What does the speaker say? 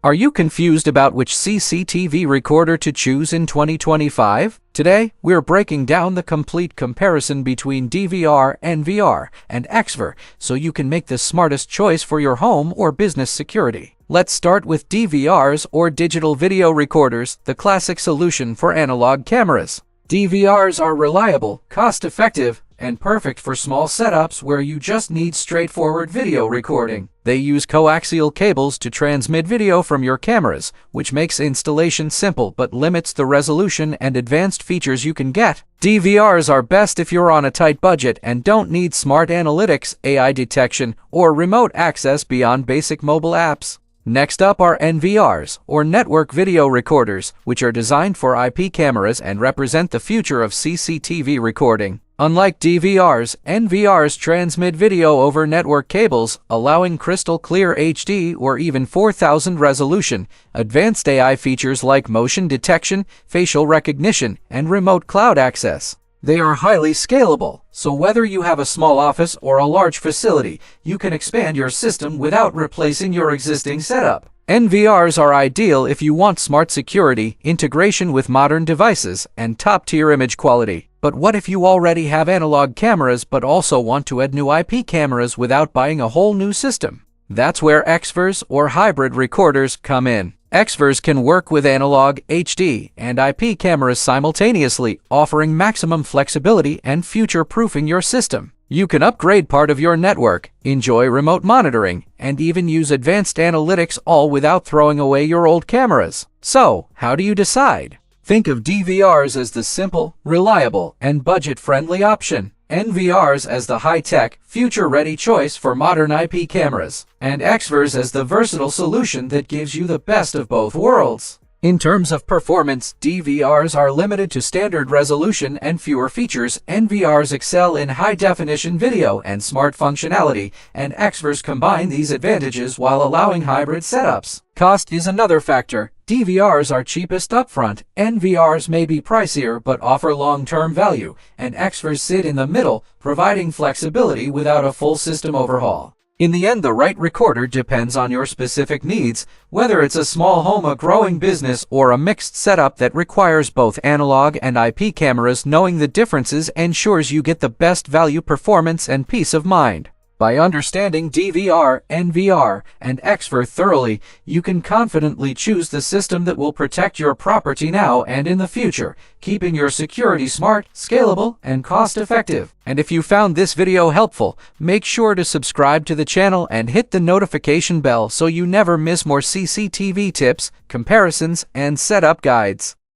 Are you confused about which CCTV recorder to choose in 2025? Today, we're breaking down the complete comparison between DVR, NVR, and XVR so you can make the smartest choice for your home or business security. Let's start with DVRs, or digital video recorders, the classic solution for analog cameras. DVRs are reliable, cost-effective, and perfect for small setups where you just need straightforward video recording. They use coaxial cables to transmit video from your cameras, which makes installation simple but limits the resolution and advanced features you can get. DVRs are best if you're on a tight budget and don't need smart analytics, AI detection, or remote access beyond basic mobile apps. Next up are NVRs, or network video recorders, which are designed for IP cameras and represent the future of CCTV recording. Unlike DVRs, NVRs transmit video over network cables, allowing crystal clear HD or even 4000 resolution, advanced AI features like motion detection, facial recognition, and remote cloud access. They are highly scalable, so whether you have a small office or a large facility, you can expand your system without replacing your existing setup. NVRs are ideal if you want smart security, integration with modern devices, and top-tier image quality. But what if you already have analog cameras but also want to add new IP cameras without buying a whole new system? That's where XVRs, or hybrid recorders, come in. XVRs can work with analog, HD, and IP cameras simultaneously, offering maximum flexibility and future-proofing your system. You can upgrade part of your network, enjoy remote monitoring, and even use advanced analytics, all without throwing away your old cameras. So, how do you decide? Think of DVRs as the simple, reliable, and budget-friendly option, NVRs as the high-tech, future-ready choice for modern IP cameras, and XVRs as the versatile solution that gives you the best of both worlds. In terms of performance, DVRs are limited to standard resolution and fewer features. NVRs excel in high-definition video and smart functionality, and XVRs combine these advantages while allowing hybrid setups. Cost is another factor. DVRs are cheapest upfront, NVRs may be pricier but offer long-term value, and XVRs sit in the middle, providing flexibility without a full system overhaul. In the end, the right recorder depends on your specific needs, whether it's a small home, a growing business, or a mixed setup that requires both analog and IP cameras. Knowing the differences ensures you get the best value, performance, and peace of mind. By understanding DVR, NVR, and XVR thoroughly, you can confidently choose the system that will protect your property now and in the future, keeping your security smart, scalable, and cost-effective. And if you found this video helpful, make sure to subscribe to the channel and hit the notification bell so you never miss more CCTV tips, comparisons, and setup guides.